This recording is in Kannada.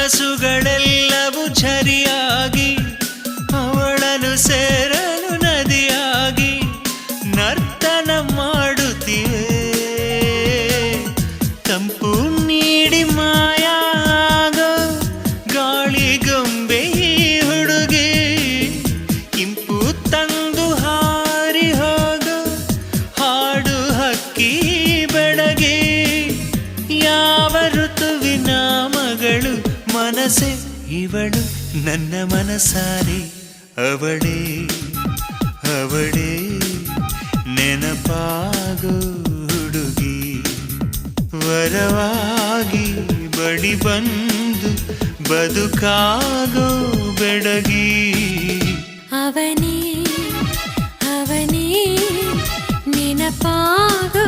ಕನಸುಗಳೆಲ್ಲವೂ ಝರಿಯಾಗಿ ಅವಳನ್ನು ಸೇರಲು ನದಿಯಾಗಿ ನರ್ತನ ಮಾಡುತ್ತಿವೆ. ತಂಪು ನೀಡಿ ಮಾಯಾಗೋ ಗಾಳಿಗೊಂಬೆ ಈ ಹುಡುಗಿ, ಇಂಪು ತಂದು ಹಾರಿ ಹೋಗೋ ಹಾಡು ಹಕ್ಕಿ ಬೆಳಗಿ. ಯಾವ ಋತುವಿನ ಮಗಳು ಮನಸ್ಸೆ ಇವಳು, ನನ್ನ ಮನಸಾರೆ ಅವಳೇ ಅವಳೇ ನೆನಪಾಗೋ ಹುಡುಗಿ. ವರವಾಗಿ ಬಳಿ ಬಂದು ಬದುಕಾಗೋ ಬೆಡಗಿ. ಅವನೇ ಅವನೇ ನೆನಪಾಗೋ